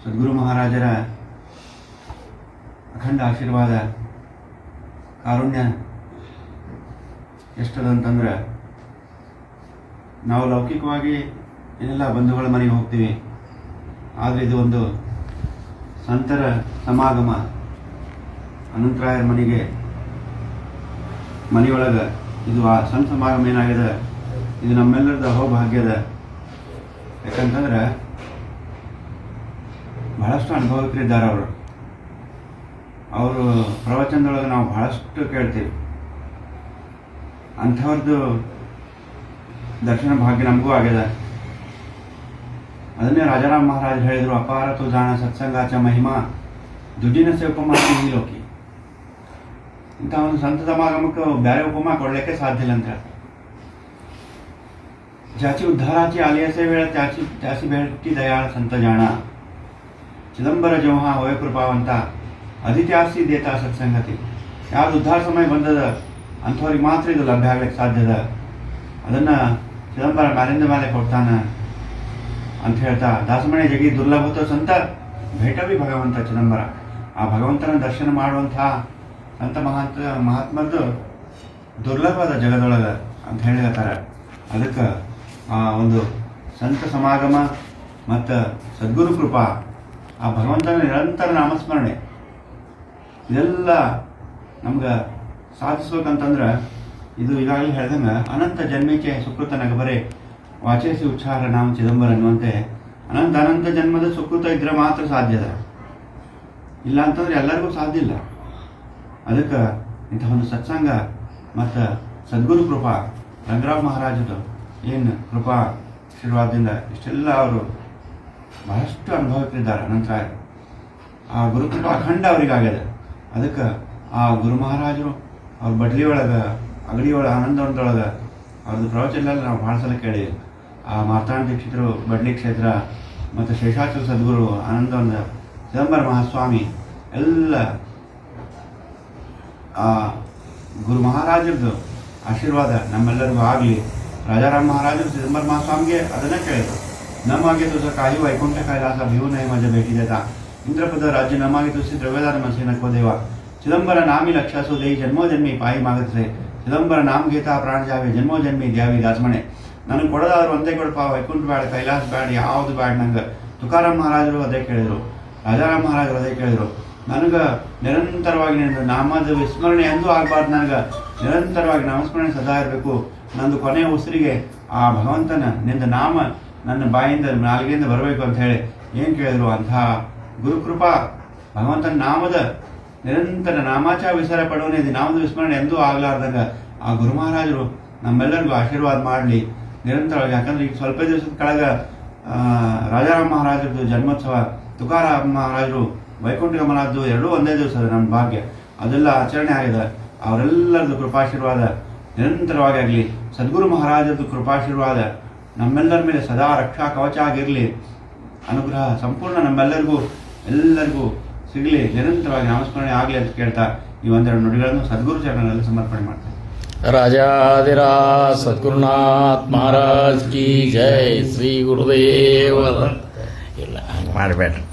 ಸದ್ಗುರು ಮಹಾರಾಜರ ಅಖಂಡ ಆಶೀರ್ವಾದ ಕಾರುಣ್ಯ ಎಷ್ಟದಂತಂದ್ರೆ ನಾವು ಲೌಕಿಕವಾಗಿ ಏನೆಲ್ಲ ಬಂಧುಗಳ ಮನೆಗೆ ಹೋಗ್ತೀವಿ, ಆದರೆ ಇದು ಒಂದು ಸಂತರ ಸಮಾಗಮ. ಅನಂತರಾಯರ ಮನೆಯೊಳಗೆ ಇದು ಆ ಸಂತ ಸಮಾಗಮ ಏನಾಗಿದೆ, ಇದು ನಮ್ಮೆಲ್ಲರದ ಅಹೋಭಾಗ್ಯದ. ಯಾಕಂತಂದ್ರೆ ಬಹಳಷ್ಟು ಅನುಭವಿಕರಿದ್ದಾರೆ ಅವರು ಪ್ರವಚನದೊಳಗೆ ನಾವು ಬಹಳಷ್ಟು ಕೇಳ್ತೀವಿ. ಅಂಥವ್ರದ್ದು ದರ್ಶನ ಭಾಗ್ಯ ನಮಗೂ ಆಗ್ಯದ. ಅದನ್ನೇ ರಾಜಾರಾಮ್ ಮಹಾರಾಜ್ ಹೇಳಿದರು, ಅಪಾರ ತು ಜಾಣ ಸತ್ಸಂಗಾಚ ಮಹಿಮಾ ದುಡ್ಡಿನ ಸೇ ಉಪಮಾ ಈ ಲೋಕಿ. ಇಂಥ ಒಂದು ಸಂತ ಸಮಾಗಮಕ್ಕೆ ಬೇರೆ ಉಪಮಾ ಕೊಡಲಿಕ್ಕೆ ಸಾಧ್ಯ ಇಲ್ಲ ಅಂತ ಹೇಳ್ತಾರೆ. ज्याची उद्धाराची आली असे वेळ त्याची भेटी दयाळ संत जाणा. ಚಿದಂಬರ जेव्हा होय कृपावंता ಅದಿತ್ಯಾಸಿ ದೇತಾ ಸತ್ಸಂಗತಿ. ಯಾವ್ದು ಉದ್ಧಾರ ಸಮಯ ಬಂದದ ಅಂಥವ್ರಿಗೆ ಮಾತ್ರ ಇದು ಲಭ್ಯ ಆಗ್ಲಿಕ್ಕೆ ಸಾಧ್ಯದ. ಅದನ್ನು ಚಿದಂಬರ ಮ್ಯಾಲಿಂದ ಮೇಲೆ ಕೊಡ್ತಾನೆ ಅಂತ ಹೇಳ್ತಾ ದಾಸಮಣಿ ಜಗಿ ದುರ್ಲಭತ ಸಂತ ಭೇಟವಿ ಭಗವಂತ ಚಿದಂಬರ. ಆ ಭಗವಂತನ ದರ್ಶನ ಮಾಡುವಂಥ ಸಂತ ಮಹಾತ್ಮದ್ದು ದುರ್ಲಭದ ಜಗದೊಳಗೆ ಅಂತ ಹೇಳಿರ್ತಾರೆ. ಅದಕ್ಕೆ ಆ ಒಂದು ಸಂತ ಸಮಾಗಮ ಮತ್ತು ಸದ್ಗುರು ಕೃಪಾ, ಆ ಭಗವಂತನ ನಿರಂತರ ನಾಮಸ್ಮರಣೆ ಇದೆಲ್ಲ ನಮ್ಗೆ ಸಾಧಿಸ್ಬೇಕಂತಂದ್ರೆ ಇದು ಈಗಾಗಲೇ ಹೇಳ್ದಂಗೆ ಅನಂತ ಜನ್ಮಕ್ಕೆ ಸುಕೃತ ನಗಬರೆ ವಾಚೇಸಿ ಉಚ್ಚಾರ ನಾಮ ಚಿದಂಬರ ಅನ್ನುವಂತೆ ಅನಂತ ಜನ್ಮದ ಸುಕೃತ ಇದ್ರೆ ಮಾತ್ರ ಸಾಧ್ಯದ. ಇಲ್ಲ ಅಂತಂದ್ರೆ ಎಲ್ಲರಿಗೂ ಸಾಧ್ಯ ಇಲ್ಲ. ಅದಕ್ಕೆ ಇಂಥ ಒಂದು ಸತ್ಸಂಗ ಮತ್ತು ಸದ್ಗುರು ಕೃಪಾ ರಂಗರಾವ್ ಮಹಾರಾಜರು ಏನು ಕೃಪಾ ಆಶೀರ್ವಾದದಿಂದ ಇಷ್ಟೆಲ್ಲ ಅವರು ಬಹಳಷ್ಟು ಅನುಭವಿಸಿದ್ದಾರೆ. ನಂತರ ಆ ಗುರುಕೃಪಾ ಅಖಂಡ ಅವರಿಗಾಗ್ಯದ. ಅದಕ್ಕೆ ಆ ಗುರು ಮಹಾರಾಜರು ಅವ್ರ ಬಡ್ಲಿ ಒಳಗೆ ಅಗಡಿ ಒಳಗೆ ಆನಂದವನದೊಳಗೆ ಅವ್ರದ್ದು ಪ್ರವಚನ ನಾವು ಭಾಳ ಸಲ ಕೇಳಿದ್ವಿ. ಆ ಮಾರ್ತಾಂಡ ದೀಕ್ಷಿತರು ಬಡ್ಲಿ ಕ್ಷೇತ್ರ ಮತ್ತು ಶೇಷಾಚಲ ಸದ್ಗುರು ಆನಂದವನ ಚಿದಂಬರ ಮಹಾಸ್ವಾಮಿ ಎಲ್ಲ ಆ ಗುರು ಮಹಾರಾಜರದ್ದು ಆಶೀರ್ವಾದ ನಮ್ಮೆಲ್ಲರಿಗೂ ಆಗಲಿ. ರಾಜಾರಾಮ್ ಮಹಾರಾಜರು ಚಿದಂಬರ ಮಹಾಸ್ವಾಮಿಗೆ ಅದನ್ನೇ ಕೇಳಿದರು, ನಮಗೆ तुझं काही वैकुंठ कैलासा भिवू नये माझ्या भेटी देता. इंद्रपद राज्य नमागे तुझे द्रव्यदान मनसे नको देवा. चिदंबर नामी लक्षासो देई जन्मोजन्मी पायी मागतसे. चिदंबर नाम घेता प्राण जावे जन्मोजन्मी द्यावी ದಾಸಮಣೆ. ನನಗೆ ಕೊಡೋದಾದ್ರು ಒಂದೇ ಕೊಡಪ್ಪ, ವೈಕುಂಠ ಬೇಡ, ಕೈಲಾಸ ಬೇಡ, ಯಾವುದು ಬೇಡ ನಂಗೆ. ತುಕಾರಾಮ್ ಮಹಾರಾಜರು ಅದೇ ಕೇಳಿದರು, ರಾಜಾರಾಮ್ ಮಹಾರಾಜರು ಅದೇ ಕೇಳಿದರು. ನನಗೆ ನಿರಂತರವಾಗಿ ನಿನ್ನ ನಾಮದ ವಿಸ್ಮರಣೆ ಎಂದೂ ಆಗಬಾರ್ದು. ನನಗೆ ನಿರಂತರವಾಗಿ ನಾಮಸ್ಮರಣೆ ಸದಾ ಇರಬೇಕು. ನಂದು ಕೊನೆಯ ಉಸಿರಿಗೆ ಆ ಭಗವಂತನ ನಿಂದ ನಾಮ ನನ್ನ ಬಾಯಿಂದ ನಾಲ್ಗೆಯಿಂದ ಬರಬೇಕು ಅಂತ ಹೇಳಿ ಏನು ಕೇಳಿದ್ರು. ಅಂಥ ಗುರುಕೃಪಾ ಭಗವಂತನ ನಾಮದ ನಿರಂತರ ನಾಮಾಚ ವಿಸರ ಪಡುವನೇ ನಾಮದ ವಿಸ್ಮರಣೆ ಎಂದೂ ಆಗಲಾರ್ದಂಗ ಆ ಗುರು ಮಹಾರಾಜರು ನಮ್ಮೆಲ್ಲರಿಗೂ ಆಶೀರ್ವಾದ ಮಾಡಲಿ ನಿರಂತರವಾಗಿ. ಯಾಕಂದ್ರೆ ಈಗ ಸ್ವಲ್ಪ ದಿವಸದ ಕೆಳಗೆ ರಾಜಾರಾಮ್ ಮಹಾರಾಜರದ್ದು ಜನ್ಮೋತ್ಸವ, ತುಕಾರಾಮ್ ಮಹಾರಾಜರು ವೈಕುಂಠ ಗಮನದ್ದು ಎರಡೂ ಒಂದೇ ದಿವಸ ನಮ್ಮ ಭಾಗ್ಯ. ಅದೆಲ್ಲ ಆಚರಣೆ ಆಗಿದೆ. ಅವರೆಲ್ಲರದ್ದು ಕೃಪಾಶೀರ್ವಾದ ನಿರಂತರವಾಗಿ ಆಗಲಿ. ಸದ್ಗುರು ಮಹಾರಾಜರದ್ದು ಕೃಪಾಶೀರ್ವಾದ ನಮ್ಮೆಲ್ಲರ ಮೇಲೆ ಸದಾ ರಕ್ಷಾ ಕವಚ ಆಗಿರಲಿ. ಅನುಗ್ರಹ ಸಂಪೂರ್ಣ ನಮ್ಮೆಲ್ಲರಿಗೂ ಎಲ್ಲರಿಗೂ ಸಿಗಲಿ, ನಿರಂತರವಾಗಿ ನಾಮಸ್ಮರಣೆ ಆಗಲಿ ಅಂತ ಕೇಳ್ತಾ ಈ ಒಂದೆರಡು ನುಡಿಗಳನ್ನು ಸದ್ಗುರು ಚರಣದಲ್ಲಿ ಸಮರ್ಪಣೆ ಮಾಡ್ತೇನೆ. ರಾಜಾಧಿರಾಜ ಸದ್ಗುರುನಾಥ್ ಮಹಾರಾಜ್ ಕಿ ಜೈ. ಶ್ರೀ ಗುರುದೇವ. ಇಲ್ಲ ಹಂಗೆ ಮಾಡಬೇಡ್ರಿ.